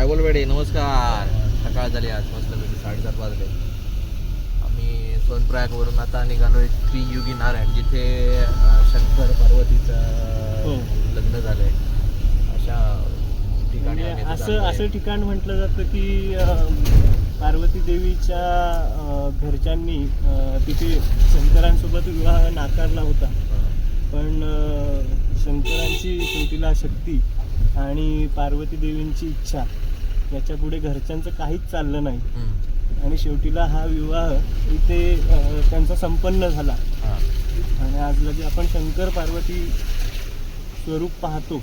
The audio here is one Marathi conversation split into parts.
ट्रॅव्हलवेडे नमस्कार. सकाळ झाली आज मस्तपैकी 7:30 वाजले. आम्ही सोनप्रयागवरून आता निघालोय त्रियुगी नारायण, जिथे शंकर पार्वतीचं लग्न झालंय. अशा ठिकाणी आम्ही आता चाललोय. असं ठिकाण म्हटलं जातं की पार्वती देवीच्या घरच्यांनी तिथे शंकरांसोबत विवाह नाकारला होता, पण शंकरांची शेवटीला शक्ती आणि पार्वती देवींची इच्छा याच्या पुढे घरच्यांचं काहीच चाललं नाही आणि शेवटीला हा विवाह इथे त्यांचा संपन्न झाला. आणि आज लगे आपण शंकर पार्वती स्वरूप पाहतो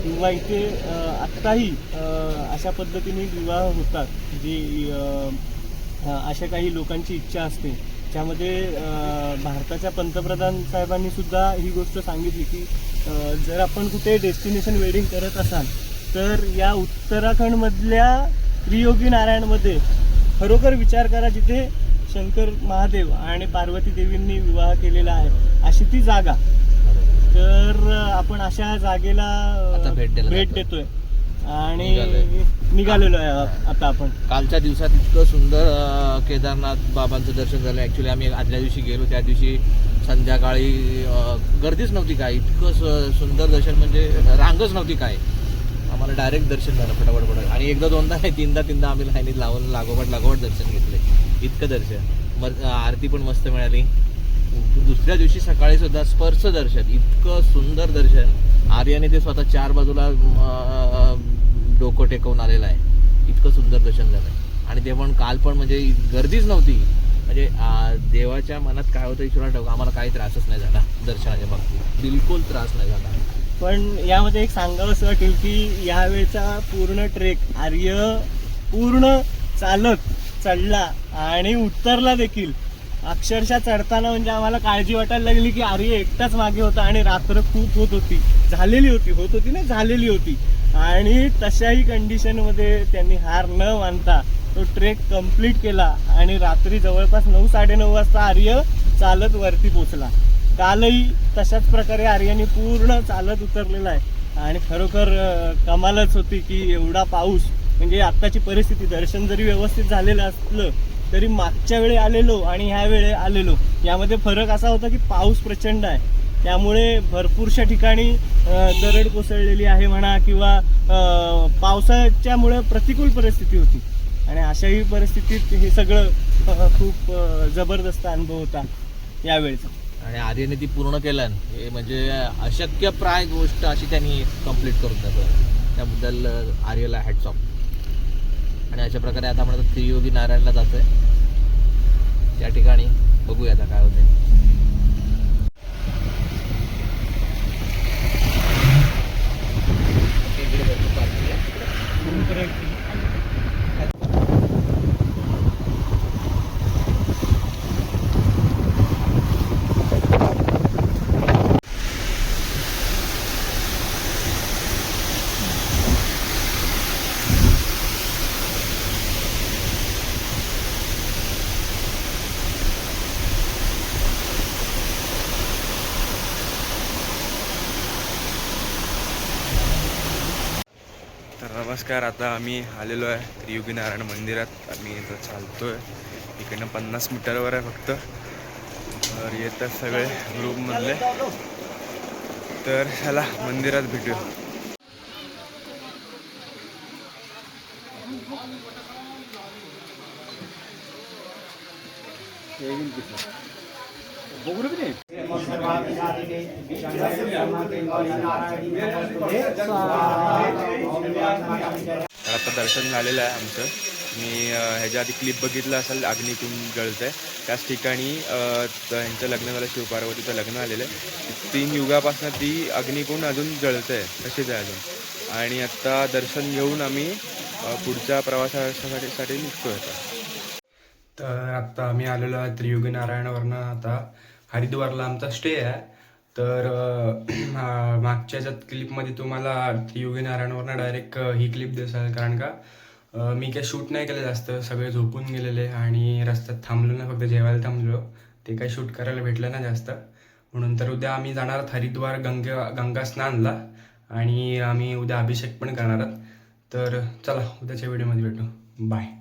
किंवा इथे आत्ताही अशा पद्धतीने विवाह होतात, जी अशा काही लोकांची इच्छा असते. त्यामध्ये भारताच्या पंतप्रधान साहेबांनी सुद्धा ही गोष्ट सांगितली की जर आपण कुठे डेस्टिनेशन वेडिंग करत असाल तर या उत्तराखंडमधल्या त्रियोगी नारायणमध्ये खरोखर विचार करा, जिथे शंकर महादेव आणि पार्वती देवींनी विवाह केलेला आहे अशी ती जागा. तर आपण अशा जागेला भेट देतोय आणि निघालेलो आहे आता. आपण कालच्या दिवसात इतकं सुंदर केदारनाथ बाबांचं दर्शन झालं. ॲक्च्युली आम्ही आदल्या दिवशी गेलो, त्या दिवशी संध्याकाळी गर्दीच नव्हती काय, इतकं सुंदर दर्शन, म्हणजे रांगच नव्हती काय. आम्हाला डायरेक्ट दर्शन झालं फटाफट. आणि एकदा दोनदा नाही, तीनदा आम्ही लाईनीत लावून लागोपाठ दर्शन घेतले. इतकं दर्शन, आरती पण मस्त मिळाली. दुसऱ्या दिवशी सकाळी सुद्धा स्पर्श दर्शन, इतकं सुंदर दर्शन. आर्याने ते स्वतः 4 बाजूला डोकं टेकवून आलेलं आहे. इतकं सुंदर दर्शन झालं. आणि ते पण काल पण म्हणजे गर्दीच नव्हती. म्हणजे देवाच्या मनात काय होतं ईश्वराला ठाऊक, आम्हाला काही त्रासच नाही झाला दर्शनाच्या बाबतीत, बिलकुल त्रास नाही झाला. पण यामध्ये एक सांगावं असं वाटेल की यावेळेचा पूर्ण ट्रेक आर्य पूर्ण चालत चढला आणि उतरला देखील. अक्षरशः चढताना म्हणजे आम्हाला काळजी वाटायला लागली की आर्य एकटाच मागे होता आणि रात्र खूप झालेली होती. आणि तशाही कंडिशनमध्ये त्यांनी हार न मानता तो ट्रेक कंप्लीट केला आणि रात्री जवळपास 9-9:30 वाजता आर्य चालत वरती पोचला. कालही तशाच प्रकारे आर्याने पूर्ण चालत उतरलेला आहे. आणि खरोखर कमालच होती की एवढा पाऊस, म्हणजे आत्ताची परिस्थिती, दर्शन जरी व्यवस्थित झालेलं असलं तरी मागच्या वेळी आलेलो आणि ह्या वेळे आलेलो यामध्ये फरक असा होता की पाऊस प्रचंड आहे, त्यामुळे भरपूरशा ठिकाणी दरड कोसळलेली आहे म्हणा, किंवा पावसाच्यामुळे प्रतिकूल परिस्थिती होती. आणि अशाही परिस्थितीत हे सगळं खूप जबरदस्त अनुभव होता यावेळेचा. आणि आर्यने ती पूर्ण केलं, हे म्हणजे अशक्यप्राय गोष्ट अशी त्यांनी कंप्लीट करून दाखवली. त्याबद्दल आर्यला हॅट्स ऑफ. आणि अशा प्रकारे आता आपण त्रियोगी नारायणला जातोय. त्या ठिकाणी बघूया आता काय होते. तर नमस्कार, आता आम्ही आलेलो आहे त्रियोगी नारायण मंदिरात. आम्ही इथं चालतोय, इकडनं 50 मीटरवर आहे फक्त. तर येतात सगळे ग्रुपमधले. तर चला मंदिरात भेटूया. तर आता दर्शन झालेलं आहे आमचं. मी ह्याच्या आधी क्लिप बघितलं असेल, अग्निकुंड जळतं आहे त्याच ठिकाणी यांचं लग्न झालं, शिवपार्वतीचं लग्न आलेलं आहे. 3 युगापासून ती अग्निकुंड अजून जळतं आहे, तशीच आहे अजून. आणि आत्ता दर्शन घेऊन आम्ही पुढच्या प्रवासासाठी निघतोय आता. तर आत्ता आम्ही आलेलो आहे त्रियोगी नारायणवरनं आता हरिद्वारला आमचा स्टे आहे. तर मागच्या ज्यात क्लिपमध्ये तुम्हाला त्रियोगी नारायणवरनं डायरेक्ट ही क्लिप दिसेल, कारण का मी काही शूट नाही केलं जास्त, सगळे झोपून गेलेले आणि रस्त्यात थांबलो ना, फक्त जेवायला थांबलो, ते काही शूट करायला भेटलं ना जास्त. म्हणून तर उद्या आम्ही जाणार आहोत हरिद्वार गंगा स्नानला आणि आम्ही उद्या अभिषेक पण करणार आहोत. तर चला उद्याच्या व्हिडिओमध्ये भेटू. बाय.